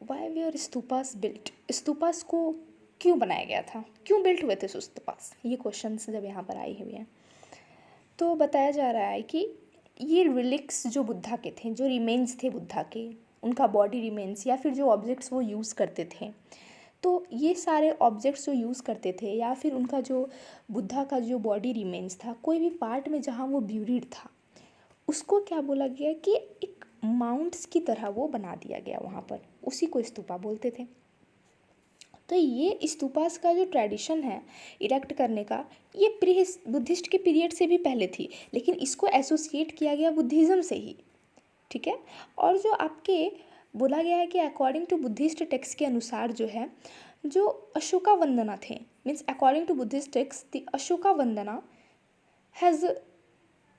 Y were stupas built, stupas को क्यों बनाया गया था, क्यों बिल्ट हुए थे स्तूपास, ये क्वेश्चन जब यहाँ पर आए हुए हैं तो बताया जा रहा है कि ये रिलिक्स जो बुद्धा के थे, जो रिमेन्स थे बुद्धा के, उनका बॉडी रिमेन्स या फिर जो ऑब्जेक्ट्स वो यूज़ करते थे, तो ये सारे ऑब्जेक्ट्स जो यूज़ करते थे या फिर उनका जो बुद्धा का जो बॉडी रिमेन्स था, कोई भी पार्ट में जहाँ वो ब्यूरिड था उसको क्या बोला गया कि एक माउंट्स की तरह वो बना दिया गया वहाँ पर, उसी को स्तूपा बोलते थे। तो ये स्तूपास का जो ट्रेडिशन है इरेक्ट करने का, ये प्री बुद्धिस्ट के पीरियड से भी पहले थी, लेकिन इसको एसोसिएट किया गया बुद्धिज़्म से ही, ठीक है। और जो आपके बोला गया है कि अकॉर्डिंग टू बुद्धिस्ट टेक्स्ट के अनुसार जो है, जो अशोका वंदना थे, means according to Buddhist text the Ashoka Vandana has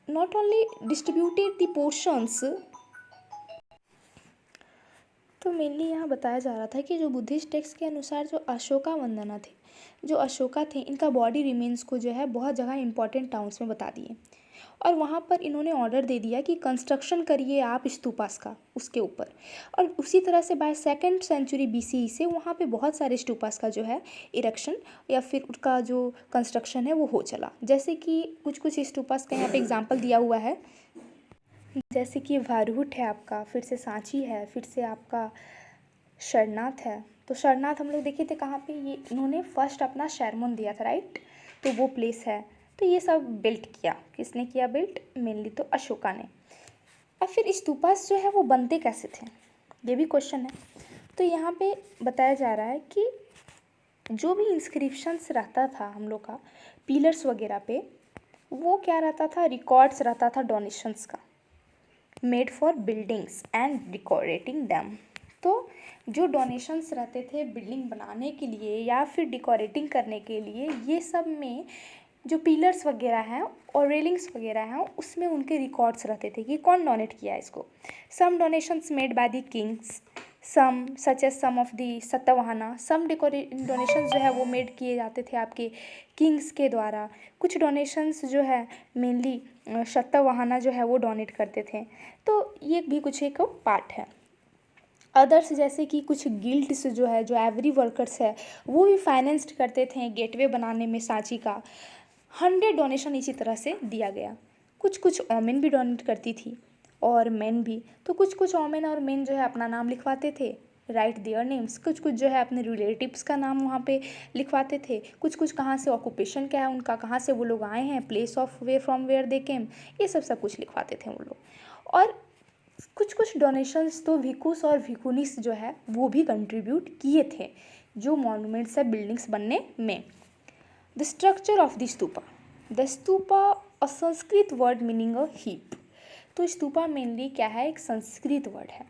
not only distributed the portions, तो मेनली यहाँ बताया जा रहा था कि जो बुद्धिस्ट टेक्स्ट के अनुसार जो अशोका वंदना थे, जो अशोका थे, इनका बॉडी रिमेन्स को जो है बहुत जगह इंपॉर्टेंट टाउन्स में बता दिए और वहाँ पर इन्होंने ऑर्डर दे दिया कि कंस्ट्रक्शन करिए आप स्तूपास का उसके ऊपर। और उसी तरह से बाय 2nd सेंचुरी BCE से वहाँ पे बहुत सारे स्तूपास का जो है इरेक्शन या फिर उसका जो कंस्ट्रक्शन है वो हो चला। जैसे कि कुछ कुछ स्तूपास का यहाँ पे एग्जाम्पल दिया हुआ है, जैसे कि भारूट है आपका, फिर से सांची है, फिर से आपका शरनाथ है। तो शरनाथ हम लोग देखे थे कहाँ पे, ये इन्होंने फर्स्ट अपना शरमोन दिया था, राइट, तो वो प्लेस है। तो ये सब बिल्ट किया, किसने किया बिल्ट, मेनली तो अशोका ने। और फिर स्तूपास जो है वो बनते कैसे थे, ये भी क्वेश्चन है। तो यहाँ पे बताया जा रहा है कि जो भी इंस्क्रिप्शंस रहता था हम लोग का पिलर्स वगैरह पे, वो क्या रहता था, रिकॉर्ड्स रहता था डोनेशंस का, made for buildings and decorating them. तो जो डोनेशंस रहते थे बिल्डिंग बनाने के लिए या फिर डिकोरेटिंग करने के लिए, ये सब में जो पिलर्स वगैरह हैं और रेलिंग्स वगैरह हैं उसमें उनके रिकॉर्ड्स रहते थे कि कौन डोनेट किया है इसको। Some donations made by the kings, some such as some of the Satavahana, some donations जो है वो मेड किए जाते थे आपके किंग्स के द्वारा। कुछ डोनेशंस जो है मेनली सतवाहना जो है वो डोनेट करते थे। तो ये भी कुछ एक पार्ट है। अदर्स जैसे कि कुछ गिल्ड्स जो है, जो एवरी वर्कर्स है, वो भी फाइनेंस्ड करते थे गेटवे बनाने में सांची का। 100 डोनेशन इसी तरह से दिया गया। कुछ कुछ ओमेन भी डोनेट करती थी और मेन भी। तो कुछ कुछ ओमेन और मेन जो है अपना नाम लिखवाते थे, राइट देयर नेम्स। कुछ कुछ जो है अपने रिलेटिव्स का नाम वहाँ पे लिखवाते थे। कुछ कुछ कहाँ से ऑक्यूपेशन क्या है उनका, कहाँ से वो लोग आए हैं, place of way from where they came, ये सब कुछ लिखवाते थे वो लोग। और कुछ कुछ डोनेशंस तो भिकुस और भिकुनिस जो है वो भी कंट्रीब्यूट किए थे जो मॉन्यूमेंट्स है बिल्डिंग्स बनने में। The structure of the stupa, the stupa a Sanskrit word meaning a heap. तो स्तूपा मेनली क्या है, एक संस्कृत वर्ड है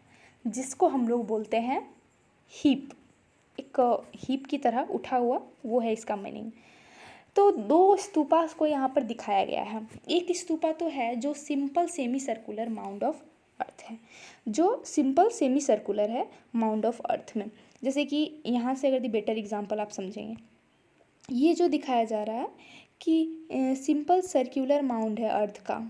जिसको हम लोग बोलते हैं हीप, एक हीप की तरह उठा हुआ, वो है इसका मीनिंग। तो 2 स्तूपास को यहाँ पर दिखाया गया है। एक स्तूपा तो है जो simple semi circular mound of earth है, जो सिंपल सेमी सर्कुलर है माउंड ऑफ अर्थ में। जैसे कि यहाँ से अगर दी बेटर एग्जांपल आप समझेंगे, ये जो दिखाया जा रहा है कि सिंपल सर्कुलर माउंड है अर्थ का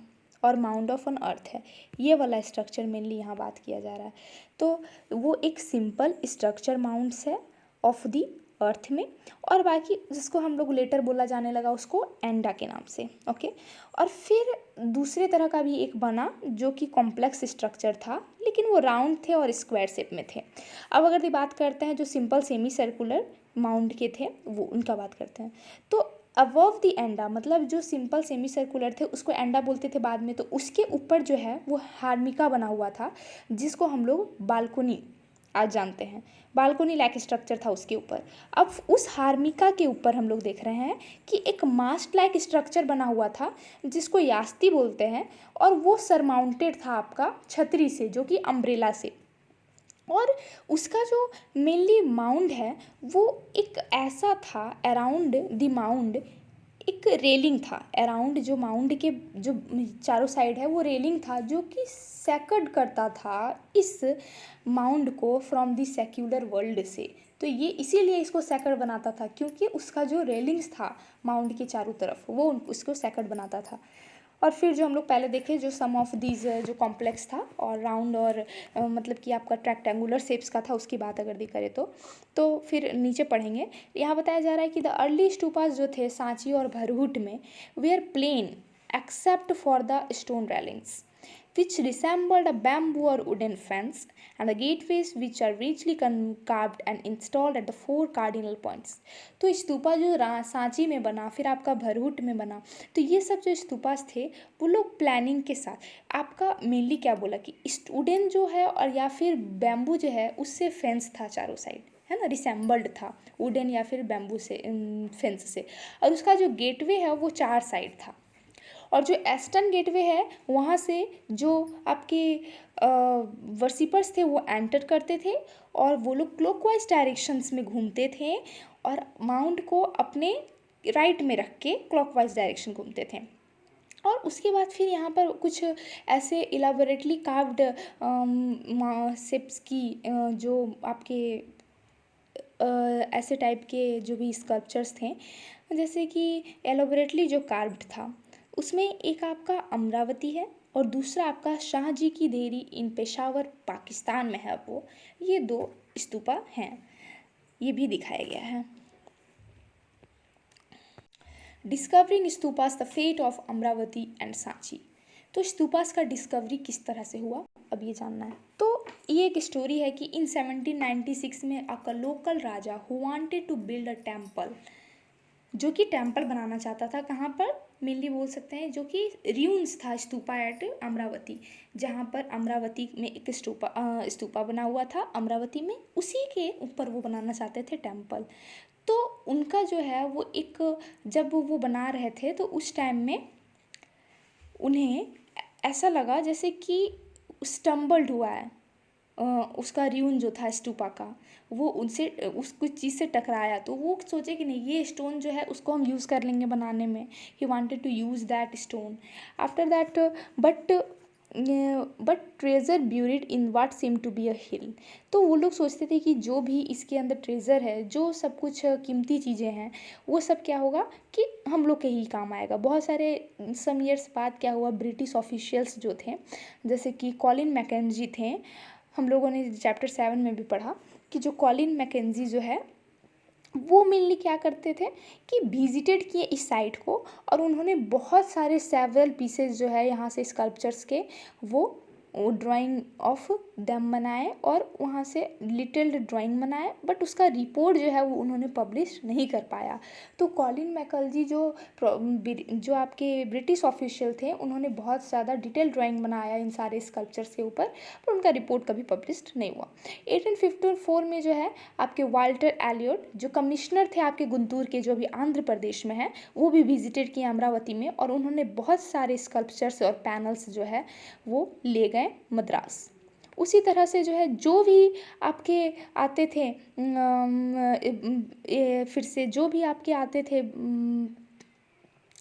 और माउंड ऑफ ऑन अर्थ है, ये वाला स्ट्रक्चर मेनली यहाँ बात किया जा रहा है। तो वो एक सिंपल स्ट्रक्चर माउंड्स है ऑफ दी अर्थ में, और बाकी जिसको हम लोग लेटर बोला जाने लगा उसको एंडा के नाम से, ओके। और फिर दूसरे तरह का भी एक बना जो कि कॉम्प्लेक्स स्ट्रक्चर था, लेकिन वो राउंड थे और स्क्वायर शेप में थे। अब अगर ये बात करते हैं जो सिंपल सेमी सर्कुलर माउंड के थे, वो उनका बात करते हैं। तो अबव द एंडा, मतलब जो सिंपल सेमी सर्कुलर थे उसको एंडा बोलते थे बाद में, तो उसके ऊपर जो है वो हार्मिका बना हुआ था जिसको हम लोग बालकोनी आज जानते हैं, बालकोनी लाइक स्ट्रक्चर था उसके ऊपर। अब उस हार्मिका के ऊपर हम लोग देख रहे हैं कि एक मास्ट लाइक स्ट्रक्चर बना हुआ था जिसको यास्ती बोलते हैं, और वो सरमाउंटेड था आपका छतरी से, जो कि अम्ब्रेला से। और उसका जो मेनली माउंड है वो एक ऐसा था, अराउंड द माउंड एक रेलिंग था, अराउंड जो माउंड के जो चारों साइड है वो रेलिंग था जो कि सेकर्ड करता था इस माउंड को फ्रॉम द सेक्युलर वर्ल्ड से। तो ये इसीलिए इसको सेकर्ड बनाता था क्योंकि उसका जो रेलिंग्स था माउंड के चारों तरफ वो उसको सेकर्ड बनाता था। और फिर जो हम लोग पहले देखे जो सम ऑफ दीज जो कॉम्प्लेक्स था और राउंड और मतलब कि आपका रेक्टेंगुलर शेप्स का था, उसकी बात अगर भी करें तो फिर नीचे पढ़ेंगे। यहाँ बताया जा रहा है कि द अर्ली स्टूपास जो थे सांची और भरहुट में वे are plain except for the stone railings which resembled a bamboo or wooden fence, and the gateways which are richly carved and installed at the four cardinal points. तो स्तूपा जो सांची में बना, फिर आपका भरहुट में बना, तो ये सब जो स्तूपास थे वो लोग प्लानिंग के साथ आपका मेनली क्या बोला कि वुडन जो है और या फिर बैम्बू जो है उससे फेंस था चारों साइड, है ना, रिसेंबल्ड था वुडन या फिर बैम्बू से फेंस से, और उसका जो गेटवे है वो 4 साइड था। और जो एस्टर्न गेटवे है वहाँ से जो आपके वर्शिपर्स थे वो एंटर करते थे और वो लोग क्लॉकवाइज डायरेक्शंस में घूमते थे और माउंट को अपने राइट में रख के क्लॉकवाइज डायरेक्शन घूमते थे। और उसके बाद फिर यहाँ पर कुछ ऐसे इलाबोरेटली कार्व्ड शेप्स की जो आपके ऐसे टाइप के जो भी स्कल्पचर्स थे, जैसे कि एलोबरेटली जो कार्व्ड था उसमें एक आपका अमरावती है और दूसरा आपका शाहजी की देरी इन पेशावर पाकिस्तान में है, वो ये 2 स्तूपा हैं, ये भी दिखाया गया है। Discovering stupas the fate of Amaravati and Sanchi. तो स्तूपास का डिस्कवरी किस तरह से हुआ अब ये जानना है। तो ये एक स्टोरी है कि इन 1796 में a local raja who wanted to build a temple, जो कि टेम्पल बनाना चाहता था, कहाँ पर मेनली बोल सकते हैं, जो कि र्यून्स था स्तूपा एट अमरावती, जहाँ पर अमरावती में एक स्तूपा बना हुआ था अमरावती में, उसी के ऊपर वो बनाना चाहते थे टेम्पल। तो उनका जो है वो एक, जब वो बना रहे थे तो उस टाइम में उन्हें ऐसा लगा जैसे कि स्टम्बल्ड हुआ है, उसका र्यून जो था स्तूपा का वो उनसे उस कुछ चीज़ से टकराया, तो वो सोचे कि नहीं ये स्टोन जो है उसको हम यूज़ कर लेंगे बनाने में। He wanted to use that stone after that but treasure buried in what seem to be a hill. तो वो लोग सोचते थे कि जो भी इसके अंदर ट्रेजर है, जो सब कुछ कीमती चीज़ें हैं, वो सब क्या होगा कि हम लोग के ही काम आएगा। बहुत सारे सम ईयर्स बाद क्या हुआ, ब्रिटिश ऑफिशियल्स जो थे जैसे कि कॉलिन मैकेंजी थे, हम लोगों ने चैप्टर 7 में भी पढ़ा कि जो कॉलिन मैकेंजी जो है वो मेनली क्या करते थे कि विजिटेड किए इस साइट को और उन्होंने बहुत सारे सेवरल पीसेस जो है यहाँ से स्कल्पचर्स के वो ड्राइंग ऑफ दम बनाए और वहाँ से डिटेल्ड ड्राइंग बनाए, बट उसका रिपोर्ट जो है वो उन्होंने पब्लिश नहीं कर पाया। तो कॉलिन मैकेंजी जो आपके ब्रिटिश ऑफिशियल थे उन्होंने बहुत ज़्यादा डिटेल ड्राइंग बनाया इन सारे स्कल्पचर्स के ऊपर, पर उनका रिपोर्ट कभी पब्लिश नहीं हुआ। 1854 में जो है आपके वाल्टर एलियट जो कमिश्नर थे आपके गुंटूर के, जो अभी आंध्र प्रदेश में है, वो भी विजिटेड किए अमरावती में और उन्होंने बहुत सारे स्कल्पचर्स और पैनल्स जो है वो ले गए मद्रास। उसी तरह से जो है जो भी आपके आते थे फिर से जो भी आपके आते थे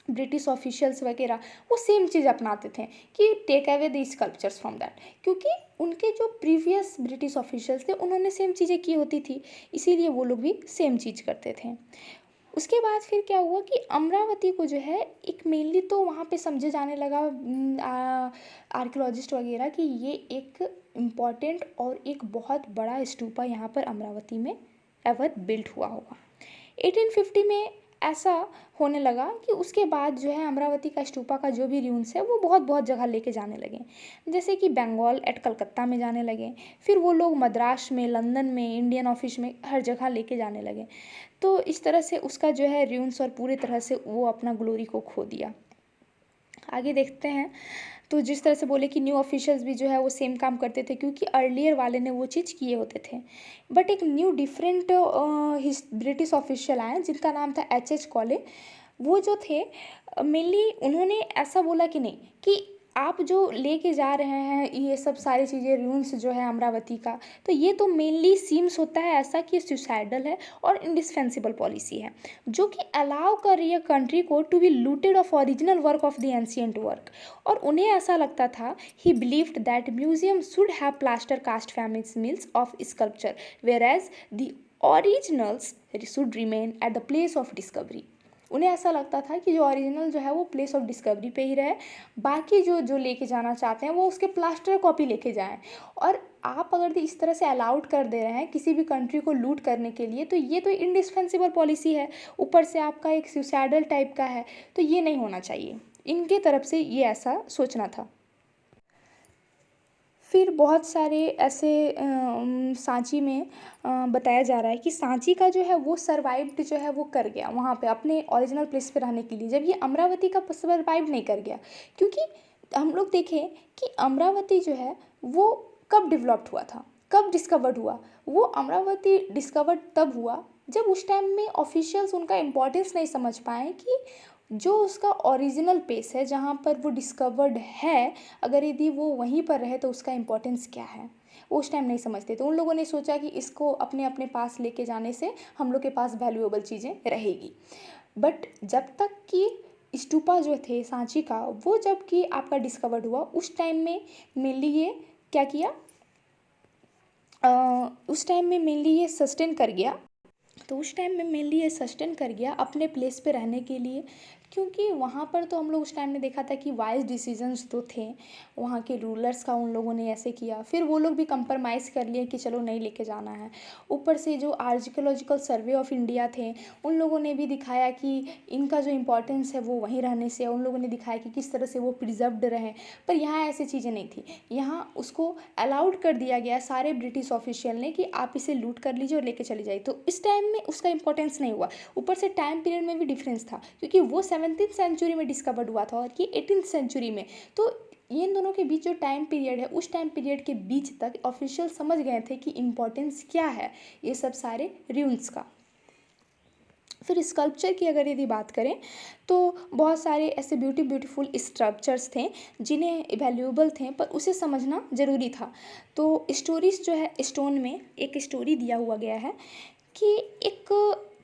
ब्रिटिश ऑफिशियल्स वगैरह, वो सेम चीज़ अपनाते थे कि take away the sculptures from that, क्योंकि उनके जो प्रीवियस ब्रिटिश ऑफिशियल्स थे उन्होंने सेम चीज़ें की होती थी, इसीलिए वो लोग भी सेम चीज़ करते थे। उसके बाद फिर क्या हुआ कि अमरावती को जो है एक मेनली तो वहाँ पे समझे जाने लगा आर्कियोलॉजिस्ट वगैरह कि ये एक इम्पॉर्टेंट और एक बहुत बड़ा स्तूपा यहाँ पर अमरावती में एवर बिल्ट हुआ होगा। 1850 में ऐसा होने लगा कि उसके बाद जो है अमरावती का स्तूपा का जो भी र्यून्स है वो बहुत बहुत जगह लेके जाने लगे, जैसे कि बंगाल एट कलकत्ता में जाने लगे, फिर वो लोग मद्रास में, लंदन में, इंडियन ऑफिस में, हर जगह लेके जाने लगे। तो इस तरह से उसका जो है र्यून्स और पूरी तरह से वो अपना ग्लोरी को खो दिया। आगे देखते हैं। तो जिस तरह से बोले कि न्यू ऑफिशियल्स भी जो है वो सेम काम करते थे क्योंकि अर्लियर वाले ने वो चीज़ किए होते थे, बट एक न्यू डिफरेंट ब्रिटिश ऑफिशियल आए जिनका नाम था एच कॉले। वो जो थे मेनली उन्होंने ऐसा बोला कि नहीं कि आप जो लेके जा रहे हैं ये सब सारी चीज़ें र्यून्स जो है अमरावती का, तो ये तो मेनली सीम्स होता है ऐसा कि सुसाइडल है और इंडिस्पेंसिबल पॉलिसी है जो कि अलाउ कर रही है कंट्री को to be looted of original work of the ancient work. और उन्हें ऐसा लगता था, he believed that museum should have plaster cast facsimiles of sculpture whereas the originals should remain at the place of discovery. उन्हें ऐसा लगता था कि जो ओरिजिनल जो है वो प्लेस ऑफ डिस्कवरी पे ही रहे, बाकी जो जो लेके जाना चाहते हैं वो उसके प्लास्टर कॉपी लेके जाएं। और आप अगर इस तरह से अलाउड कर दे रहे हैं किसी भी कंट्री को लूट करने के लिए, तो ये तो इंडिस्पेंसिबल पॉलिसी है, ऊपर से आपका एक सुसाइडल टाइप का है, तो ये नहीं होना चाहिए। इनके तरफ से ये ऐसा सोचना था। फिर बहुत सारे ऐसे सांची में बताया जा रहा है कि सांची का जो है वो सर्वाइव्ड जो है वो कर गया वहाँ पे अपने ओरिजिनल प्लेस पे रहने के लिए, जब ये अमरावती का सर्वाइव नहीं कर गया। क्योंकि हम लोग देखें कि अमरावती जो है वो कब डेवलप्ड हुआ था, कब डिस्कवर्ड हुआ। वो अमरावती डिस्कवर्ड तब हुआ जब उस टाइम में ऑफिशियल्स उनका इम्पोर्टेंस नहीं समझ पाए कि जो उसका ओरिजिनल प्लेस है जहाँ पर वो डिस्कवर्ड है, अगर यदि वो वहीं पर रहे तो उसका इम्पोर्टेंस क्या है, वो उस टाइम नहीं समझते। तो उन लोगों ने सोचा कि इसको अपने अपने पास लेके जाने से हम लोग के पास वैल्यूएबल चीज़ें रहेगी। बट जब तक कि स्तूपा जो थे सांची का, वो जब कि आपका डिस्कवर्ड हुआ उस टाइम में मेनली ये क्या किया, उस टाइम में मेनली ये सस्टेन कर गया। तो उस टाइम में मेनली ये सस्टेन कर गया अपने प्लेस पे रहने के लिए, क्योंकि वहाँ पर तो हम लोग उस टाइम में देखा था कि वाइज डिसीजंस तो थे वहाँ के रूलर्स का, उन लोगों ने ऐसे किया। फिर वो लोग भी कंप्रोमाइज़ कर लिए कि चलो नहीं लेके जाना है। ऊपर से जो आर्कियोलॉजिकल सर्वे ऑफ इंडिया थे, उन लोगों ने भी दिखाया कि इनका जो इम्पोर्टेंस है वो वहीं रहने से, उन लोगों ने दिखाया कि किस तरह से वो प्रिजर्व्ड रहे। पर यहाँ ऐसी चीज़ें नहीं थी, यहाँ उसको अलाउड कर दिया गया सारे ब्रिटिश ऑफिशियल ने कि आप इसे लूट कर लीजिए और लेके चले जाइए। तो इस टाइम में उसका इंपॉर्टेंस नहीं हुआ। ऊपर से टाइम पीरियड में भी डिफरेंस था, क्योंकि वो 17th सेंचुरी में डिस्कवर्ड हुआ था और ये 18th सेंचुरी में। तो इन दोनों के बीच जो टाइम पीरियड है, उस टाइम पीरियड के बीच तक ऑफिशियल समझ गए थे कि इम्पोर्टेंस क्या है ये सब सारे रून्स का। फिर स्कल्पचर की अगर यदि बात करें तो बहुत सारे ऐसे ब्यूटीफुल स्ट्रक्चर्स थे जिन्हें वैल्यूएबल थे, पर उसे समझना ज़रूरी था। तो स्टोरीज जो है स्टोन में एक स्टोरी दिया हुआ गया है कि एक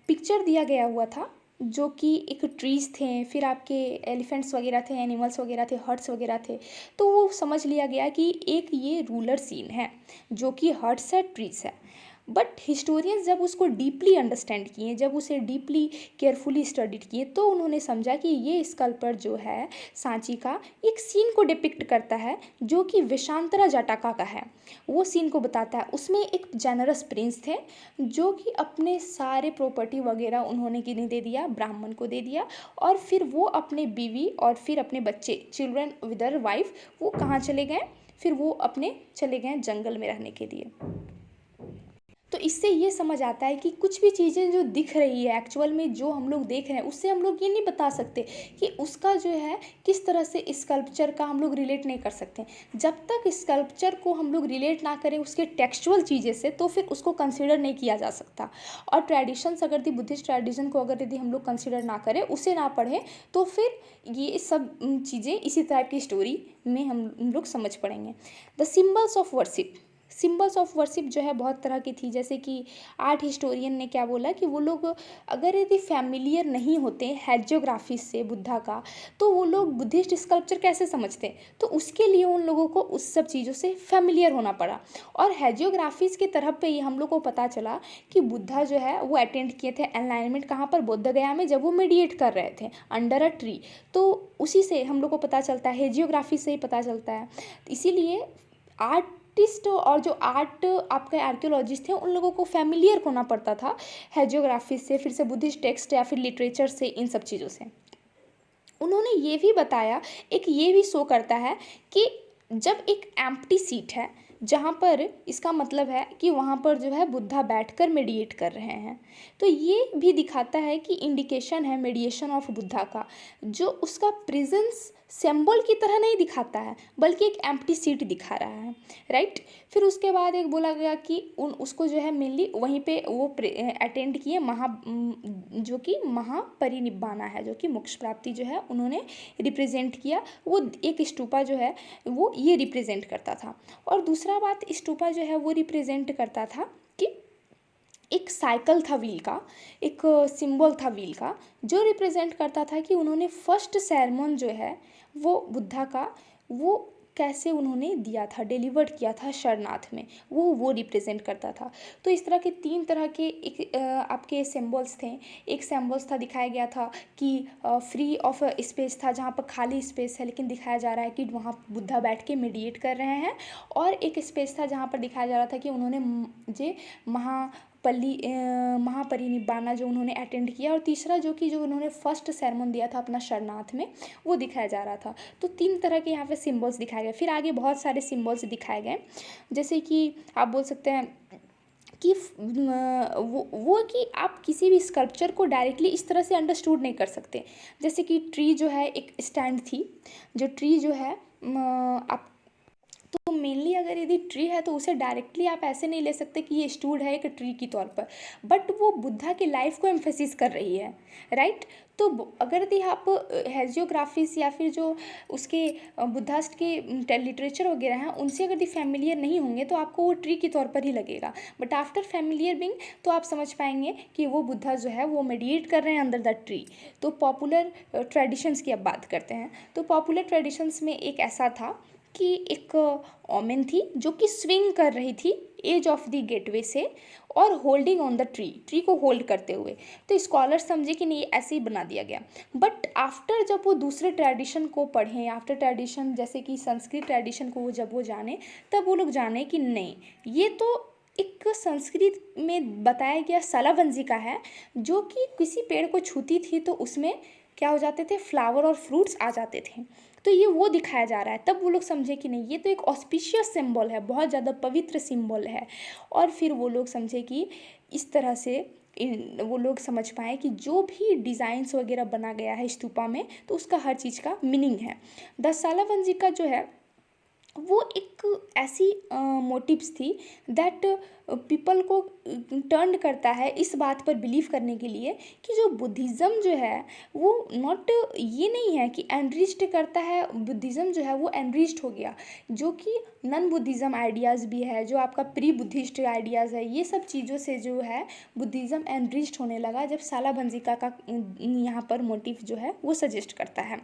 पिक्चर दिया गया हुआ था जो कि एक ट्रीज़ थे, फिर आपके एलिफेंट्स वगैरह थे, एनिमल्स वगैरह थे, हर्ट्स वगैरह थे। तो वो समझ लिया गया कि एक ये रूलर सीन है जो कि हर्ट्स है, ट्रीज़ है। बट हिस्टोरियंस जब उसको डीपली अंडरस्टैंड किए, जब उसे डीपली केयरफुली स्टडीड किए, तो उन्होंने समझा कि ये स्कल्पचर जो है सांची का एक सीन को डिपिक्ट करता है जो कि वेशांतरा जटाका का है। वो सीन को बताता है। उसमें एक जेनरस प्रिंस थे जो कि अपने सारे प्रॉपर्टी वगैरह उन्होंने किन्हें दे दिया, ब्राह्मण को दे दिया। और फिर वो अपने बीवी और फिर अपने बच्चे, चिल्ड्रन विद देयर वाइफ, वो कहाँ चले गए, फिर वो अपने चले गए जंगल में रहने के लिए। तो इससे ये समझ आता है कि कुछ भी चीज़ें जो दिख रही है एक्चुअल में, जो हम लोग देख रहे हैं, उससे हम लोग ये नहीं बता सकते कि उसका जो है किस तरह से स्कल्पचर का हम लोग रिलेट नहीं कर सकते। जब तक स्कल्पचर को हम लोग रिलेट ना करें उसके टेक्सचुअल चीज़ें से, तो फिर उसको कंसिडर नहीं किया जा सकता। और ट्रेडिशंस अगर दी बुद्धिस्ट ट्रेडिशन को अगर यदि हम लोग कंसिडर ना करें, उसे ना पढ़ें, तो फिर ये सब चीज़ें इसी टाइप की स्टोरी में हम लोग समझ पड़ेंगे। The symbols of worship, symbols of worship जो है बहुत तरह की थी। जैसे कि आर्ट हिस्टोरियन ने क्या बोला कि वो लोग अगर यदि फैमिलियर नहीं होते हैजियोग्राफी से बुद्धा का, तो वो लोग बुद्धिस्ट स्कल्पचर कैसे समझते। तो उसके लिए उन लोगों को उस सब चीज़ों से फैमिलियर होना पड़ा। और हैजियोग्राफीज़ की तरफ पे ही हम लोग को पता चला कि बुद्धा जो है वो अटेंड किए थे एनलाइनमेंट कहाँ पर, बोध गया में, जब वो मेडिएट कर रहे थे अंडर अ ट्री। तो उसी से हम लोग को पता चलता है, हैजियोग्राफी से ही पता चलता है। इसीलिए आर्टिस्ट और जो आर्ट आपके आर्कियोलॉजिस्ट थे, उन लोगों को फैमिलियर होना पड़ता था हैजियोग्राफी से, फिर से बुद्धिस्ट टेक्स्ट या फिर लिटरेचर से, इन सब चीज़ों से। उन्होंने ये भी बताया, एक ये भी शो करता है कि जब एक एम्प्टी सीट है जहाँ पर, इसका मतलब है कि वहाँ पर जो है बुद्धा बैठकर मेडिएट कर रहे हैं। तो ये भी दिखाता है कि इंडिकेशन है मेडिएशन ऑफ बुद्धा का, जो उसका प्रेजेंस सिंबल की तरह नहीं दिखाता है बल्कि एक एम्प्टी सीट दिखा रहा है, राइट। फिर उसके बाद एक बोला गया कि उसको जो है मेनली वहीं पे वो अटेंड किए जो कि महापरिनिब्बाना है, जो कि मोक्ष प्राप्ति जो है उन्होंने रिप्रेजेंट किया। वो एक स्तूपा जो है वो ये रिप्रेजेंट करता था। और दूसरा बात, स्तूपा जो है वो रिप्रेजेंट करता था कि एक साइकिल था व्हील का, एक सिंबल था व्हील का, जो रिप्रेजेंट करता था कि उन्होंने फर्स्ट सेरेमन जो है वो बुद्धा का, वो कैसे उन्होंने दिया था, डिलीवर्ड किया था सारनाथ में, वो रिप्रेजेंट करता था। तो इस तरह के 3 तरह के एक आपके सिंबल्स थे। एक सिंबल्स था, दिखाया गया था कि फ्री ऑफ स्पेस था, जहाँ पर खाली स्पेस है, लेकिन दिखाया जा रहा है कि वहाँ बुद्धा बैठ के मेडिटेट कर रहे हैं। और एक स्पेस था जहाँ पर दिखाया जा रहा था कि उन्होंने जे महापरिनिब्बाना जो उन्होंने अटेंड किया। और तीसरा जो उन्होंने फर्स्ट सेरेमन दिया था अपना सारनाथ में, वो दिखाया जा रहा था। तो 3 तरह के यहाँ पे सिंबल्स दिखाए गए। फिर आगे बहुत सारे सिंबल्स दिखाए गए, जैसे कि आप बोल सकते हैं कि वो कि आप किसी भी स्कल्पचर को डायरेक्टली इस तरह से अंडरस्टूड नहीं कर सकते। जैसे कि ट्री जो है एक स्टैंड थी, जो ट्री जो है आप, तो मेनली अगर यदि ट्री है तो उसे डायरेक्टली आप ऐसे नहीं ले सकते कि ये स्टूड है एक ट्री की तौर पर, बट वो बुद्धा की लाइफ को एम्फेसिस कर रही है, राइट। तो अगर यदि आप हेजियोग्राफीज या फिर जो उसके बुद्धास्ट के लिटरेचर वगैरह हैं उनसे अगर फैमिलियर नहीं होंगे तो आपको वो ट्री की तौर पर ही लगेगा, बट आफ्टर फैमिलियर बिंग तो आप समझ पाएंगे कि वो बुद्धा जो है वो मेडिटेट कर रहे हैं अंडर द ट्री। तो पॉपुलर ट्रेडिशंस की अब बात करते हैं। तो पॉपुलर ट्रेडिशंस में एक ऐसा था कि एक ओमेन थी जो कि स्विंग कर रही थी एज ऑफ द गेटवे से और होल्डिंग ऑन द ट्री को होल्ड करते हुए। तो स्कॉलर्स समझे कि नहीं ऐसे ही बना दिया गया, बट आफ्टर जब वो दूसरे ट्रेडिशन को पढ़ें, आफ्टर ट्रेडिशन जैसे कि संस्कृत ट्रेडिशन को जब वो जाने, तब वो लोग जाने कि नहीं ये तो एक संस्कृत में बताया गया सलाबंजी है, जो कि किसी पेड़ को छूती थी तो उसमें क्या हो जाते थे, फ्लावर और फ्रूट्स आ जाते थे। तो ये वो दिखाया जा रहा है, तब वो लोग समझे कि नहीं ये तो एक ऑस्पिशियस सिंबल है, बहुत ज़्यादा पवित्र सिंबल है। और फिर वो लोग समझे कि इस तरह से वो लोग समझ पाए कि जो भी डिज़ाइंस वगैरह बना गया है स्तूपा में, तो उसका हर चीज़ का मीनिंग है। दसालावंजी का जो है वो एक ऐसी मोटिव्स थी दैट पीपल को टर्न करता है इस बात पर बिलीव करने के लिए कि जो बुद्धिज़्म जो है वो नॉट ये नहीं है कि एनरिच्ड करता है, बुद्धिज़्म जो है वो एनरिच्ड हो गया, जो कि नन बुद्धिज़्म आइडियाज़ भी है, जो आपका प्री बुद्धिस्ट आइडियाज़ है, ये सब चीज़ों से जो है बुद्धिज़्म एनरिच्ड होने लगा जब सालाबंजिका का यहाँ पर मोटिव जो है वो सजेस्ट करता है।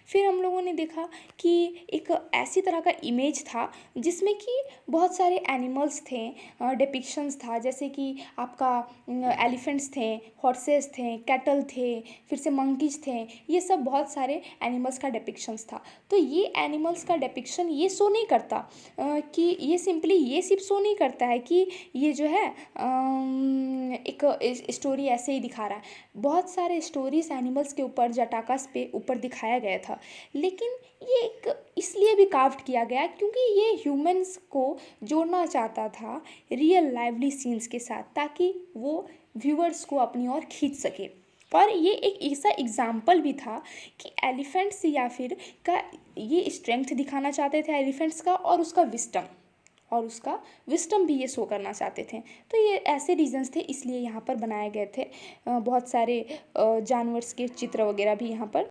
फिर हम लोगों ने देखा कि एक ऐसी तरह का इमेज था जिसमें कि बहुत सारे एनिमल्स थे, डिपिक्शंस था, जैसे कि आपका एलिफेंट्स थे, हॉर्सेस थे, कैटल थे, फिर से मंकीज थे, ये सब बहुत सारे एनिमल्स का डिपिक्शंस था। तो ये एनिमल्स का डिपिक्शन ये शो नहीं करता कि ये सिंपली ये सिर्फ शो नहीं करता है कि ये जो है एक स्टोरी ऐसे ही दिखा रहा है। बहुत सारे स्टोरीज एनिमल्स के ऊपर जटाकास पे ऊपर दिखाया गया था, लेकिन ये एक इसलिए भी कार्व्ड किया गया क्योंकि ये ह्यूमंस को जोड़ना चाहता था रियल लाइवली सीन्स के साथ, ताकि वो व्यूअर्स को अपनी ओर खींच सके। और ये एक ऐसा एग्जाम्पल भी था कि एलिफेंट्स या फिर का ये स्ट्रेंथ दिखाना चाहते थे एलिफेंट्स का, और उसका विस्टम भी ये शो करना चाहते थे। तो ये ऐसे रीजंस थे, इसलिए यहाँ पर बनाए गए थे बहुत सारे जानवर्स के चित्र वगैरह भी यहाँ पर।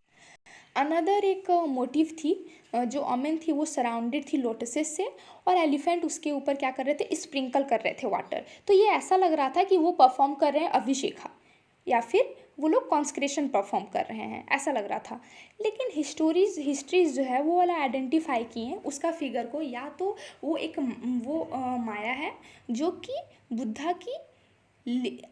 अनदर एक मोटिव थी, जो ओमेन थी वो सराउंडेड थी लोटसेस से, और एलिफेंट उसके ऊपर क्या कर रहे थे, स्प्रिंकल कर रहे थे वाटर। तो ये ऐसा लग रहा था कि वो परफॉर्म कर रहे हैं अभिषेका, या फिर वो लोग कॉन्स्क्रेशन परफॉर्म कर रहे हैं, ऐसा लग रहा था। लेकिन हिस्ट्रीज जो है वो वाला आइडेंटिफाई किए हैं उसका फिगर को, या तो वो एक माया है जो कि बुद्धा की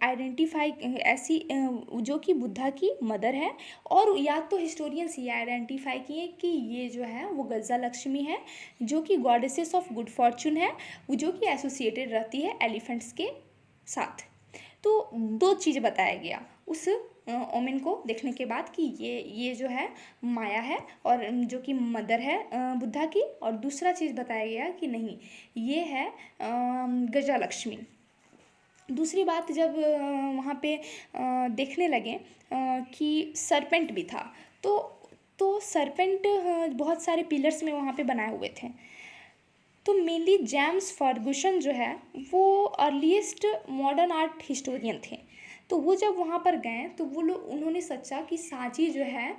आइडेंटिफाई ऐसी जो कि बुद्धा की मदर है, और या तो हिस्टोरियंस ये आइडेंटिफाई किए कि ये जो है वो गजा लक्ष्मी है, जो कि गॉडेसेस ऑफ गुड फॉर्चून है, वो जो कि एसोसिएटेड रहती है एलिफेंट्स के साथ। तो 2 चीज़ बताया गया उस ओमेन को देखने के बाद कि ये जो है माया है और जो कि मदर है बुद्धा की, और दूसरा चीज़ बताया गया कि नहीं ये है गजा लक्ष्मी। दूसरी बात, जब वहाँ पे देखने लगे कि सरपेंट भी था, तो सरपेंट बहुत सारे पिलर्स में वहाँ पे बनाए हुए थे। तो मेनली जेम्स फर्गुसन जो है वो अर्लीस्ट मॉडर्न आर्ट हिस्टोरियन थे। तो वो जब वहाँ पर गए तो उन्होंने सोचा कि सांची जो है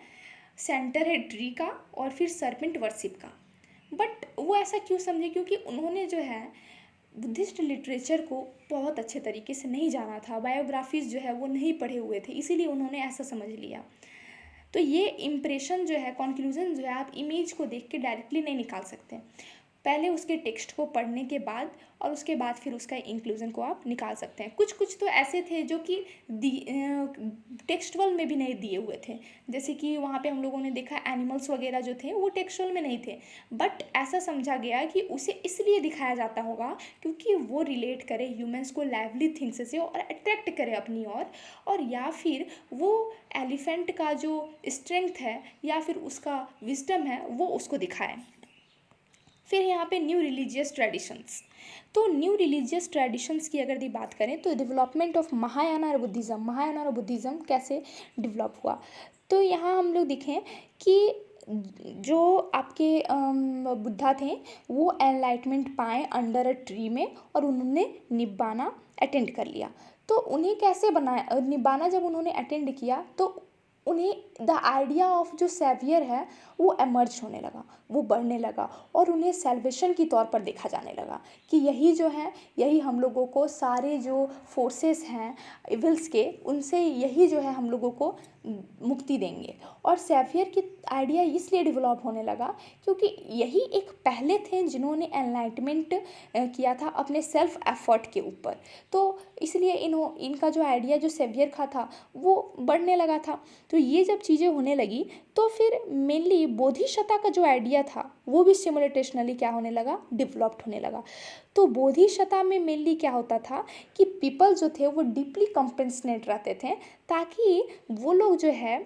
सेंटर है ट्री का और फिर सरपेंट वर्शिप का। बट वो ऐसा क्यों समझे, क्योंकि उन्होंने जो है बुद्धिस्ट लिटरेचर को बहुत अच्छे तरीके से नहीं जाना था, बायोग्राफीज़ जो है वो नहीं पढ़े हुए थे, इसीलिए उन्होंने ऐसा समझ लिया। तो ये इम्प्रेशन जो है, कंक्लूजन जो है, आप इमेज को देख के डायरेक्टली नहीं निकाल सकते। पहले उसके टेक्स्ट को पढ़ने के बाद और उसके बाद फिर उसका इंक्लूजन को आप निकाल सकते हैं। कुछ कुछ तो ऐसे थे जो कि टेक्सटुअल में भी नहीं दिए हुए थे, जैसे कि वहाँ पे हम लोगों ने देखा एनिमल्स वगैरह जो थे वो टेक्सटुअल में नहीं थे, बट ऐसा समझा गया कि उसे इसलिए दिखाया जाता होगा क्योंकि वो रिलेट करे ह्यूमंस को लाइवली थिंग्स से और अट्रैक्ट करे अपनी ओर, और या फिर वो एलिफेंट का जो स्ट्रेंथ है या फिर उसका विजडम है वो उसको दिखाए। फिर यहाँ पे न्यू रिलीजियस ट्रेडिशंस। तो न्यू रिलीजियस ट्रेडिशंस की अगर बात करें तो डेवलपमेंट ऑफ महायाना और बुद्धिज़्म कैसे डेवलप हुआ। तो यहाँ हम लोग देखें कि जो आपके बुद्धा थे वो एनलाइटमेंट पाए अंडर अ ट्री में, और उन्होंने निब्बाना अटेंड कर लिया। तो उन्हें कैसे बनाया, निब्बाना जब उन्होंने अटेंड किया तो उन्हें द आइडिया ऑफ जो सेवियर है वो एमर्ज होने लगा, वो बढ़ने लगा, और उन्हें सेल्वेशन की तौर पर देखा जाने लगा कि यही जो है, यही हम लोगों को सारे जो फोर्सेस हैं इविल्स के, उनसे यही जो है हम लोगों को मुक्ति देंगे। और सेवियर की आइडिया इसलिए डेवलप होने लगा क्योंकि यही एक पहले थे जिन्होंने एनलाइटमेंट किया था अपने सेल्फ एफर्ट के ऊपर। तो इसलिए इनका जो आइडिया जो सेवियर का था वो बढ़ने लगा था। तो ये जब चीज़ें होने लगी तो फिर मेनली बोधिसत्ता का जो आइडिया था वो भी सिमुलेटेशनली क्या होने लगा, डेवलप्ड होने लगा। तो बोधिसत्ता में मेनली क्या होता था कि पीपल जो थे वो डीपली कंपेंसनेट रहते थे, ताकि वो लोग जो है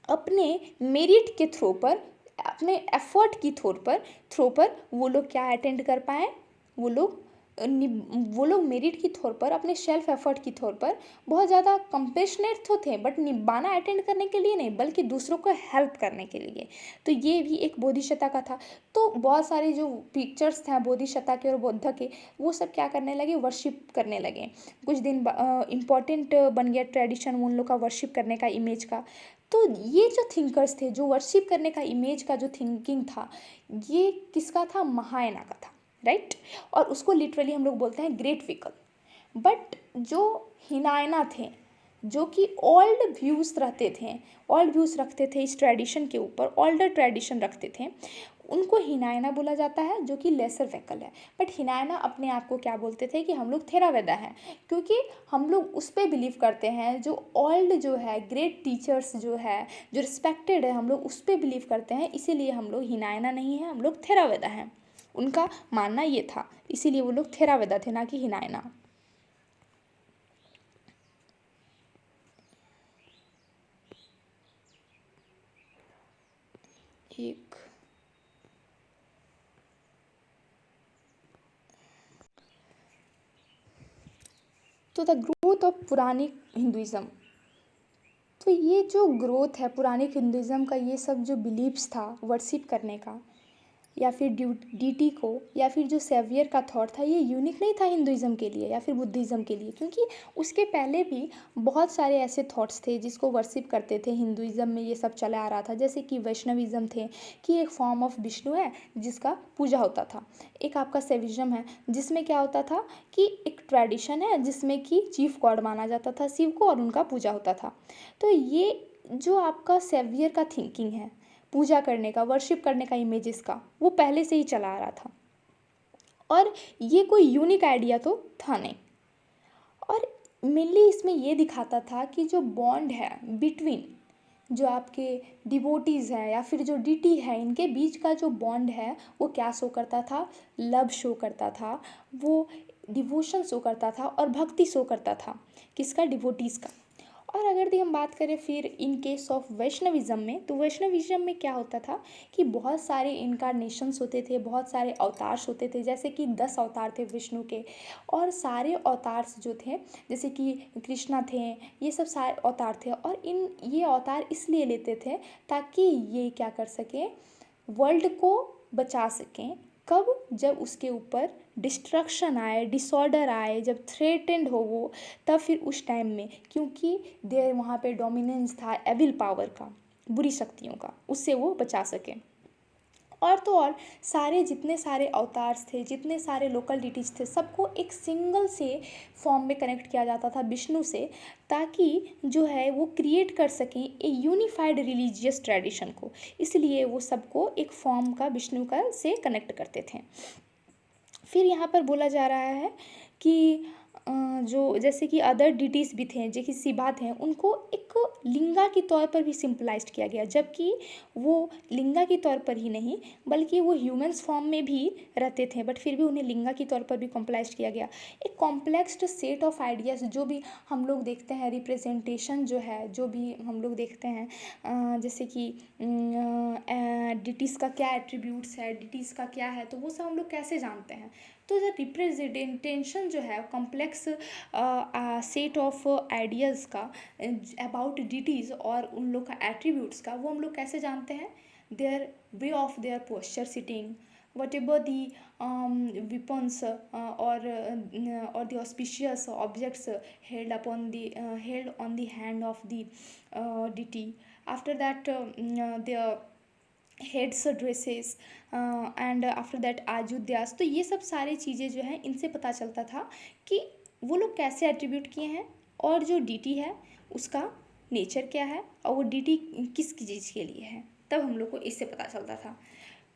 अपने मेरिट के थ्रो पर, अपने एफर्ट की थ्रो पर वो लोग क्या अटेंड कर पाए, वो लोग मेरिट की तौर पर, अपने सेल्फ एफर्ट की तौर पर बहुत ज़्यादा कंपेशनेट तो थे, बट निब्बाना अटेंड करने के लिए नहीं बल्कि दूसरों को हेल्प करने के लिए। तो ये भी एक बोधिसत्ता का था। तो बहुत सारे जो पिक्चर्स थे बोधिसत्ता के और बुद्ध के, वो सब क्या करने लगे, वर्शिप करने लगे। कुछ दिन इम्पॉर्टेंट बन गया ट्रेडिशन उन लोग का वर्शिप करने का, इमेज का। तो ये जो थिंकर्स थे, जो वर्शिप करने का इमेज का जो थिंकिंग था, ये किसका था, महायाना का था, राइट। और उसको लिटरली हम लोग बोलते हैं ग्रेट व्हीकल। बट जो हिनायना थे, जो कि ओल्ड व्यूज़ रखते थे इस ट्रेडिशन के ऊपर, ओल्डर ट्रेडिशन रखते थे, उनको हिनायना बोला जाता है, जो कि लेसर व्हीकल है। बट हिनायना अपने आप को क्या बोलते थे कि हम लोग थेरावेदा हैं, क्योंकि हम लोग उस पर बिलीव करते हैं जो ओल्ड जो है, ग्रेट टीचर्स जो है, जो रिस्पेक्टेड है, हम लोग उस पर बिलीव करते हैं। इसीलिए हम लोग हिनायना नहीं हैं, हम लोग थेरावेदा हैं। उनका मानना ये था, इसीलिए वो लोग थेरावेदा थे, ना कि हिनायना। एक तो the growth of Puranic Hinduism. तो ये जो ग्रोथ है पुरानिक हिंदुइज्म का, ये सब जो बिलीव्स था वर्शिप करने का, या फिर डीटी को, या फिर जो सेवियर का थॉट था, ये यूनिक नहीं था हिंदुइज्म के लिए या फिर बुद्धिज़्म के लिए, क्योंकि उसके पहले भी बहुत सारे ऐसे थॉट्स थे जिसको वर्शिप करते थे। हिंदुइज्म में ये सब चला आ रहा था, जैसे कि वैष्णविज्म थे कि एक फॉर्म ऑफ विष्णु है जिसका पूजा होता था। एक आपका सेविज्म है जिसमें क्या होता था कि एक ट्रेडिशन है जिसमें कि चीफ गॉड माना जाता था शिव को और उनका पूजा होता था। तो ये जो आपका सेवियर का थिंकिंग है पूजा करने का, वर्शिप करने का, इमेजेस का, वो पहले से ही चला आ रहा था, और ये कोई यूनिक आइडिया तो था नहीं। और मेनली इसमें ये दिखाता था कि जो बॉन्ड है बिटवीन जो आपके डिवोटीज़ हैं या फिर जो डीटी है, इनके बीच का जो बॉन्ड है वो क्या शो करता था, लव शो करता था, वो डिवोशन शो करता था और भक्ति शो करता था, किसका, डिवोटीज़ का। और अगर हम बात करें फिर इन केस ऑफ वैष्णविज्म में, तो वैष्णविज्म में क्या होता था कि बहुत सारे इनकारनेशंस होते थे, बहुत सारे अवतार्स होते थे, जैसे कि 10 अवतार थे विष्णु के, और सारे अवतार्स जो थे जैसे कि कृष्णा थे, ये सब सारे अवतार थे, और ये अवतार इसलिए लेते थे ताकि ये क्या कर सकें, वर्ल्ड को बचा सकें। कब, जब उसके ऊपर डिस्ट्रक्शन आए, डिसऑर्डर आए, जब थ्रेटेंड हो वो, तब फिर उस टाइम में, क्योंकि देर वहाँ पे डोमिनेंस था एविल पावर का, बुरी शक्तियों का, उससे वो बचा सकें। और तो और सारे जितने सारे अवतार्स थे, जितने सारे लोकल डिटीज थे, सबको एक सिंगल से फॉर्म में कनेक्ट किया जाता था विष्णु से, ताकि जो है वो क्रिएट कर सकें ए यूनिफाइड रिलीजियस ट्रेडिशन को। इसलिए वो सबको एक फॉर्म का विष्णु का से कनेक्ट करते थे। फिर यहाँ पर बोला जा रहा है कि जो जैसे कि अदर डिटीज़ भी थे, जो कि शिवा थे, उनको एक लिंगा के तौर पर भी सिंपलाइज्ड किया गया, जबकि वो लिंगा के तौर पर ही नहीं बल्कि वो ह्यूमंस फॉर्म में भी रहते थे, बट फिर भी उन्हें लिंगा के तौर पर भी कॉम्प्लाइज्ड किया गया। एक कॉम्प्लेक्स्ड सेट ऑफ आइडियाज़ जो भी हम लोग देखते हैं, रिप्रेजेंटेशन जो है, जो भी हम लोग देखते हैं, जैसे कि डिटीज़ का क्या एट्रीब्यूट्स है, डिटीज़ का क्या है, तो वो सब हम लोग कैसे जानते हैं। तो जो रिप्रेजेंटेशन जो है कॉम्प्लेक्स सेट ऑफ आइडियाज़ का अबाउट डिटीज़ और उन लोग का एट्रीब्यूट्स का, वो हम लोग कैसे जानते हैं। Their way of their posture sitting, whatever the weapons or the auspicious objects held on the hand of the deity. After that, their heads dresses and after that आयुध्यास। तो ये सब सारी चीज़ें जो हैं इनसे पता चलता था कि वो लोग कैसे एट्रीब्यूट किए हैं, और जो डीटी है उसका नेचर क्या है, और वो डीटी किस चीज़ के लिए है, तब हम लोग को इससे पता चलता था।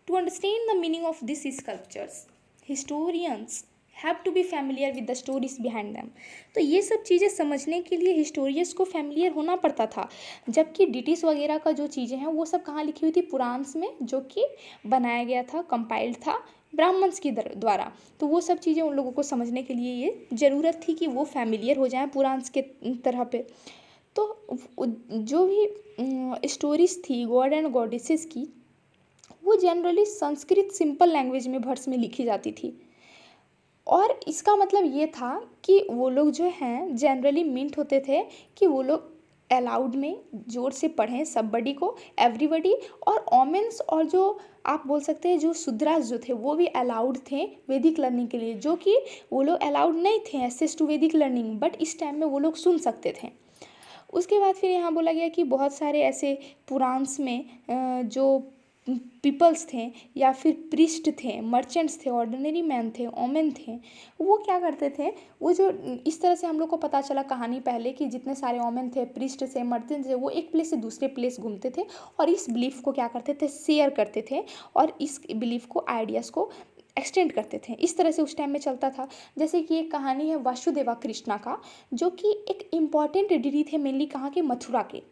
To understand the meaning of this sculptures, historians have to be familiar with the stories behind them. तो ये सब चीज़ें समझने के लिए हिस्टोरियंस को फैमिलियर होना पड़ता था, जबकि डिटीज़ वगैरह का जो चीज़ें हैं वो सब कहाँ लिखी हुई थी, पुराण्स में, जो कि बनाया गया था, कंपाइल्ड था ब्राह्मण्स की द्वारा। तो वो सब चीज़ें उन लोगों को समझने के लिए ये ज़रूरत थी कि वो फैमिलियर हो जाएं पुराण्स के तरह पे। तो जो भी स्टोरीज थी गॉड एंड गॉडेसेस की, वो जनरली संस्कृत सिंपल लैंग्वेज में वर्ड्स में लिखी जाती थी, और इसका मतलब ये था कि वो लोग जो हैं जनरली मिंट होते थे कि वो लोग अलाउड में जोर से पढ़ें, सबबडी को, एवरीबडी, और ओमेन्स और जो आप बोल सकते हैं जो शूद्रास जो थे वो भी अलाउड थे वैदिक लर्निंग के लिए, जो कि वो लोग अलाउड नहीं थे एक्सेस टू वैदिक लर्निंग, बट इस टाइम में वो लोग सुन सकते थे। उसके बाद फिर यहाँ बोला गया कि बहुत सारे ऐसे पुराण्स में जो पीपल्स थे या फिर प्रिस्ट थे, मर्चेंट्स थे, ऑर्डिनरी मैन थे, ओमेन थे, वो क्या करते थे, वो जो इस तरह से हम लोग को पता चला कहानी पहले कि जितने सारे ओमेन थे, प्रिस्ट थे, मर्चेंट्स थे, वो एक प्लेस से दूसरे प्लेस घूमते थे और इस बिलीफ को क्या करते थे, शेयर करते थे, और इस बिलीफ को, आइडियाज़ को एक्सटेंड करते थे। इस तरह से उस टाइम में चलता था। जैसे कि एक कहानी है वासुदेवा कृष्णा का, जो कि एक इम्पॉर्टेंट डिटी थे, मेनली कहाँ के, मथुरा के,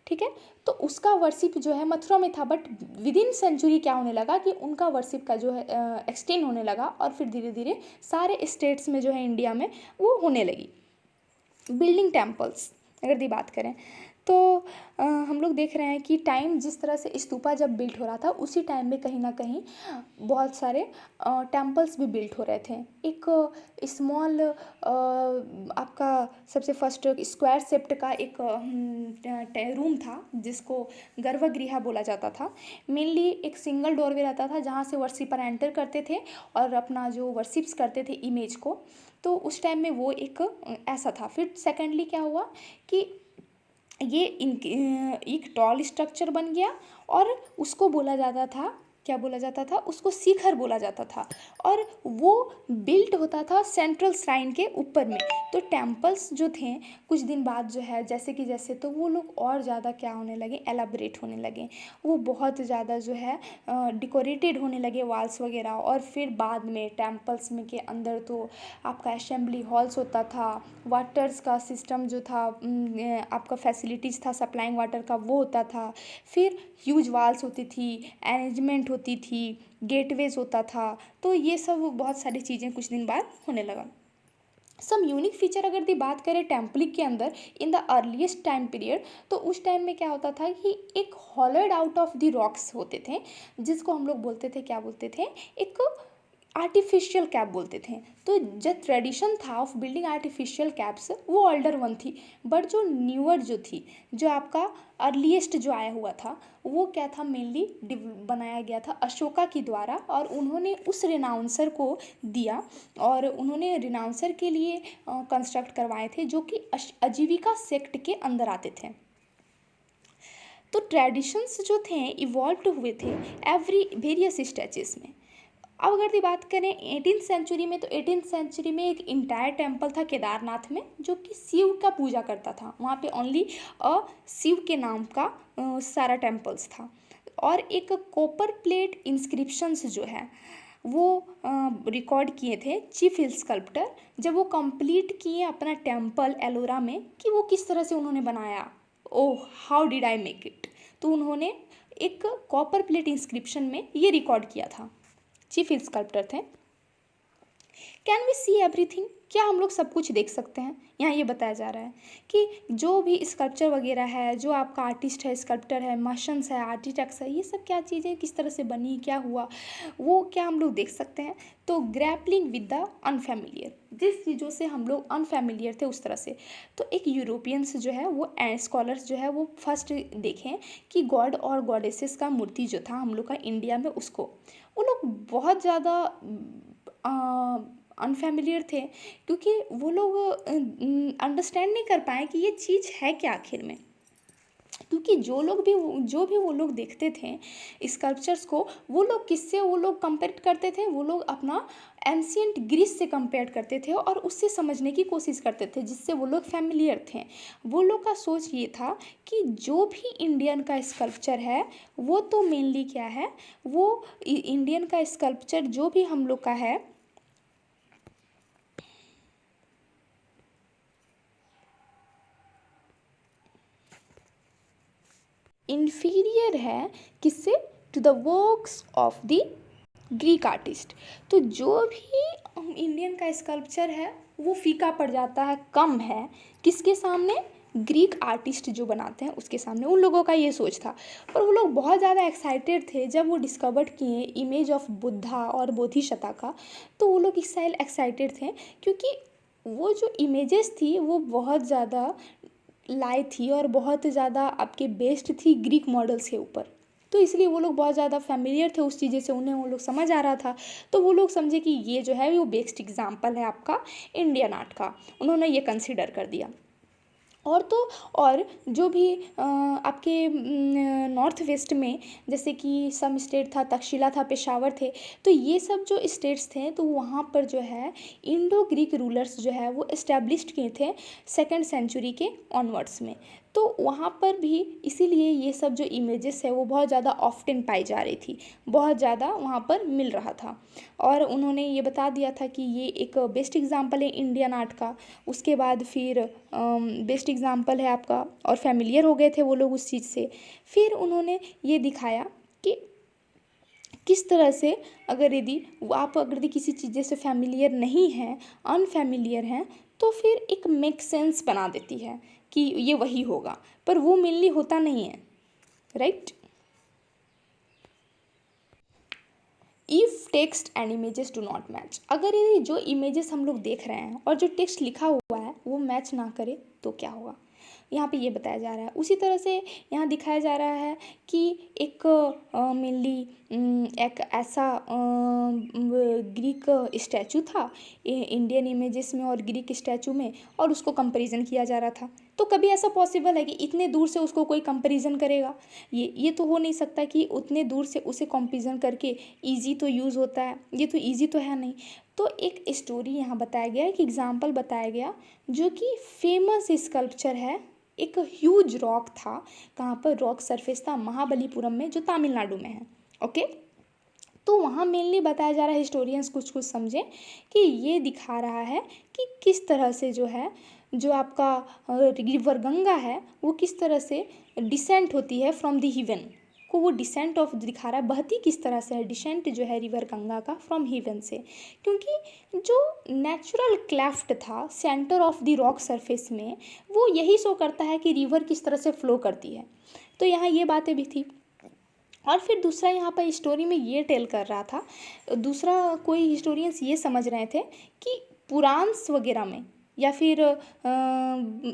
ठीक है। तो उसका वर्शिप जो है मथुरा में था, बट विद इन सेंचुरी क्या होने लगा कि उनका वर्शिप का जो है एक्सटेंड होने लगा, और फिर धीरे धीरे सारे स्टेट्स में जो है इंडिया में वो होने लगी। बिल्डिंग टेम्पल्स अगर दी बात करें तो हम लोग देख रहे हैं कि टाइम जिस तरह से स्तूपा जब बिल्ट हो रहा था, उसी टाइम में कहीं ना कहीं बहुत सारे टेम्पल्स भी बिल्ट हो रहे थे। एक स्मॉल आपका सबसे फर्स्ट स्क्वायर शेप्ड का एक रूम था जिसको गर्भगृह बोला जाता था। मेनली एक सिंगल डोरवे रहता था जहाँ से वर्शिपर एंटर करते थे और अपना जो वर्शिप्स करते थे इमेज को, तो उस टाइम में वो एक ऐसा था। फिर सेकेंडली क्या हुआ कि ये एक टॉल स्ट्रक्चर बन गया, और उसको बोला जाता था, क्या बोला जाता था, उसको शिखर बोला जाता था, और वो बिल्ट होता था सेंट्रल श्राइन के ऊपर में। तो टेम्पल्स जो थे कुछ दिन बाद जो है जैसे कि जैसे, तो वो लोग और ज़्यादा क्या होने लगे, एलाबरेट होने लगे, वो बहुत ज़्यादा जो है डेकोरेटेड होने लगे वॉल्स वगैरह। और फिर बाद में टेम्पल्स में के अंदर तो आपका असेंबली हॉल्स होता था, वाटर्स का सिस्टम जो था, आपका फैसिलिटीज़ था सप्लाइंग वाटर का, वो होता था। फिर ह्यूज वॉल्स होती थी, अरेंजमेंट होती थी, गेटवेज होता था। तो ये सब बहुत सारी चीज़ें कुछ दिन बाद होने लगा। सम यूनिक फीचर अगर दी बात करें टेम्पलिक के अंदर in the earliest time period, तो उस टाइम में क्या होता था कि एक hollowed out of the rocks होते थे, जिसको हम लोग बोलते थे, क्या बोलते थे, एक आर्टिफिशियल कैप बोलते थे। तो जो ट्रेडिशन था ऑफ बिल्डिंग आर्टिफिशियल कैप्स वो ओल्डर वन थी, बट जो न्यूअर जो थी, जो आपका अर्लीस्ट जो आया हुआ था, वो क्या था, मेनली बनाया गया था अशोका के द्वारा, और उन्होंने उस रिनाउंसर को दिया, और उन्होंने रिनाउंसर के लिए कंस्ट्रक्ट करवाए थे, जो कि आजीविका सेक्ट के अंदर आते थे। तो ट्रेडिशंस जो थे इवॉल्व हुए थे एवरी वेरियस स्टेजेस में। अब अगर बात करें 18th सेंचुरी में, तो 18th सेंचुरी में एक इंटायर टेम्पल था केदारनाथ में जो कि शिव का पूजा करता था। वहाँ पे ओनली शिव के नाम का सारा टेम्पल्स था। और एक कॉपर प्लेट इंस्क्रिप्शंस जो है वो रिकॉर्ड किए थे चीफ स्कल्प्टर जब वो कंप्लीट किए अपना टेम्पल एलोरा में, कि वो किस तरह से उन्होंने बनाया, oh how did I make it. तो उन्होंने एक कॉपर प्लेट इंस्क्रिप्शन में ये रिकॉर्ड किया था, चीफ स्कल्प्टर थे। कैन वी सी एवरीथिंग, क्या हम लोग सब कुछ देख सकते हैं। यहाँ ये बताया जा रहा है कि जो भी स्कल्पचर वगैरह है, जो आपका आर्टिस्ट है, स्कल्प्टर है, मशीन्स है, आर्किटेक्ट्स है, ये सब क्या चीज़ें किस तरह से बनी, क्या हुआ, वो क्या हम लोग देख सकते हैं। तो ग्रैपलिंग विद द अनफेमिलियर, जिस चीज़ों से हम लोग अनफेमिलियर थे उस तरह से। तो एक यूरोपियंस जो है वो स्कॉलर्स जो है वो फर्स्ट देखें कि गॉड और गॉडेसेस का मूर्ति जो था हम लोग का इंडिया में, उसको वो लोग बहुत ज़्यादा अनफेमिलियर थे, क्योंकि वो लोग अंडरस्टैंड नहीं कर पाए कि ये चीज़ है क्या आखिर में। क्योंकि जो भी वो लोग देखते थे स्कल्पचर्स को, वो लोग किससे वो लोग कंपेयर करते थे, वो लोग अपना एंशियंट ग्रीस से कंपेयर करते थे और उससे समझने की कोशिश करते थे, जिससे वो लोग फैमिलियर थे। वो लोग का सोच ये था कि जो भी इंडियन का स्कल्पचर है वो तो मेनली क्या है, वो इंडियन का स्कल्पचर जो भी हम लोग का है इन्फीरियर है किससे, to the works of the Greek artist. तो जो भी इंडियन का स्कल्पचर है वो फीका पड़ जाता है, कम है किसके सामने, ग्रीक आर्टिस्ट जो बनाते हैं उसके सामने। उन लोगों का ये सोच था। पर वो लोग बहुत ज़्यादा एक्साइटेड थे जब वो डिस्कवर किए इमेज ऑफ बुद्धा और बोधिसत्व का। तो वो लोग इस साइड एक्साइटेड थे क्योंकि वो जो इमेजेस थी वो बहुत ज़्यादा लाई थी और बहुत ज़्यादा आपके बेस्ड थी ग्रीक मॉडल्स के ऊपर। तो इसलिए वो लोग बहुत ज़्यादा फैमिलियर थे उस चीज़ें से, उन्हें वो लोग समझ आ रहा था। तो वो लोग समझे कि ये जो है वो बेस्ट एग्जाम्पल है आपका इंडियन आर्ट का, उन्होंने ये कंसिडर कर दिया। और तो और जो भी आपके नॉर्थ वेस्ट में जैसे कि सम स्टेट था, तक्षशिला था, पेशावर थे, तो ये सब जो स्टेट्स थे तो वहाँ पर जो है इंडो ग्रीक रूलर्स जो है वो इस्टेब्लिश्ड किए थे 2nd सेंचुरी के ऑनवर्ड्स में। तो वहाँ पर भी इसीलिए ये सब जो इमेजेस है वो बहुत ज़्यादा ऑफ्टन पाई जा रही थी, बहुत ज़्यादा वहाँ पर मिल रहा था। और उन्होंने ये बता दिया था कि ये एक बेस्ट एग्जाम्पल है इंडियन आर्ट का। उसके बाद फिर बेस्ट एग्जाम्पल है आपका, और फैमिलियर हो गए थे वो लोग उस चीज़ से। फिर उन्होंने ये दिखाया कि किस तरह से अगर यदि किसी चीज़ से फैमिलियर नहीं हैं, अनफैमिलियर हैं, तो फिर एक मेक सेंस बना देती है कि ये वही होगा, पर वो मेनली होता नहीं है, right. If text and images do not match, अगर ये जो इमेजेस हम लोग देख रहे हैं और जो टेक्स्ट लिखा हुआ है वो मैच ना करे तो क्या होगा, यहाँ पे ये बताया जा रहा है। उसी तरह से यहाँ दिखाया जा रहा है कि एक मेनली एक ऐसा ग्रीक स्टैचू था इंडियन इमेजेस में और ग्रीक स्टैचू में, और उसको कंपैरिजन किया जा रहा था। तो कभी ऐसा पॉसिबल है कि इतने दूर से उसको कोई कंपैरिजन करेगा, ये तो हो नहीं सकता कि उतने दूर से उसे कंपैरिजन करके ईजी तो यूज़ होता है, ये तो ईजी तो है नहीं। तो एक स्टोरी यहाँ बताया गया, एक एग्जाम्पल बताया गया जो कि फेमस स्कल्पचर है। एक ह्यूज रॉक था, कहाँ पर रॉक सरफेस था, महाबलीपुरम में, जो तमिलनाडु में है। ओके, तो वहाँ मेनली बताया जा रहा है, हिस्टोरियंस कुछ कुछ समझे कि ये दिखा रहा है कि किस तरह से जो है जो आपका रिवर गंगा है वो किस तरह से डिसेंट होती है फ्रॉम द हेवन को, वो डिसेंट ऑफ दिखा रहा है, बहती किस तरह से है, डिसेंट जो है रिवर गंगा का फ्रॉम हेवन से। क्योंकि जो नेचुरल क्लेफ्ट था centre of the rock surface में, वो यही शो करता है कि रिवर किस तरह से फ्लो करती है। तो यहाँ ये बातें भी थी। और फिर दूसरा यहाँ पर स्टोरी में ये टेल कर रहा था, दूसरा कोई हिस्टोरियंस ये समझ रहे थे कि पुराण्स वगैरह में या फिर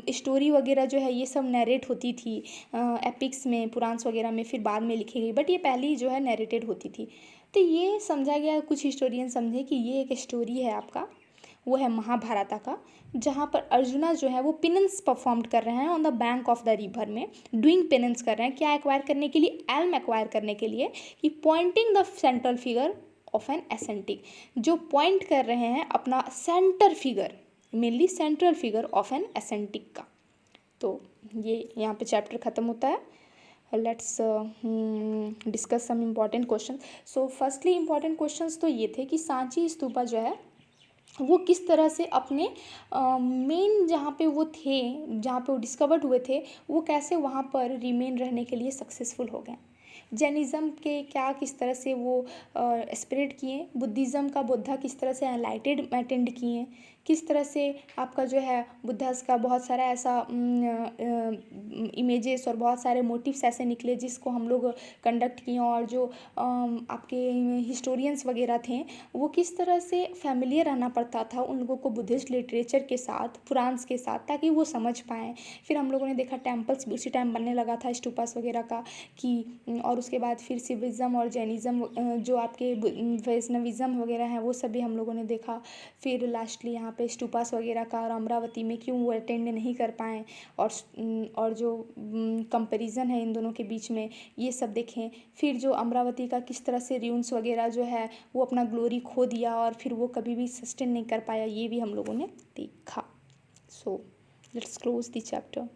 स्टोरी वगैरह जो है ये सब नरेट होती थी एपिक्स में, पुराण्स वगैरह में, फिर बाद में लिखी गई, बट ये पहले ही जो है नरेटेड होती थी। तो ये समझा गया, कुछ हिस्टोरियन समझे कि ये एक स्टोरी है आपका वो है महाभारता का, जहाँ पर अर्जुना जो है वो पेनेंस परफॉर्म कर रहे हैं on the bank of the river में, डूइंग पेनेंस कर रहे हैं, क्या एक्वायर करने के लिए, एल्म एक्वायर करने के लिए, कि pointing the central figure of an ascetic, जो पॉइंट कर रहे हैं अपना centre figure, mainly central figure of an ascetic का। तो ये यहाँ पे चैप्टर ख़त्म होता है। Let's discuss some important question. So firstly important questions तो ये थे कि सांची स्तूपा जो है वो किस तरह से अपने मेन जहाँ पे वो थे, जहाँ पे वो डिस्कवर्ड हुए थे, वो कैसे वहाँ पर रिमेन रहने के लिए सक्सेसफुल हो गए। जैनिज़्म के क्या किस तरह से वो स्प्रेड किए, बुद्धिज़्म का बुद्धा किस तरह से एनलाइटेड अटेंड किए, किस तरह से आपका जो है बुद्धास का बहुत सारा ऐसा इमेजेस और बहुत सारे मोटिव्स ऐसे निकले जिसको हम लोग कंडक्ट किए, और जो आपके हिस्टोरियंस वगैरह थे वो किस तरह से फैमिलियर रहना पड़ता था उन लोगों को बुद्धिस्ट लिटरेचर के साथ, पुराण्स के साथ, ताकि वो समझ पाएँ। फिर हम लोगों ने देखा टेम्पल्स भी उसी टाइम बनने लगा था, स्टूपास वगैरह का, कि और उसके बाद फिर सिविज़्म और जैनिज़्म जो आपके वैष्णविज़्म वगैरह हैं वो सब भी हम लोगों ने देखा। फिर लास्टली यहाँ पे स्टूपास वगैरह का, और अमरावती में क्यों वो अटेंड नहीं कर पाएँ, और जो कंपैरिजन है इन दोनों के बीच में, ये सब देखें। फिर जो अमरावती का किस तरह से रूइंस वगैरह जो है वो अपना ग्लोरी खो दिया और फिर वो कभी भी सस्टेन नहीं कर पाया, ये भी हम लोगों ने देखा। So let's close the chapter.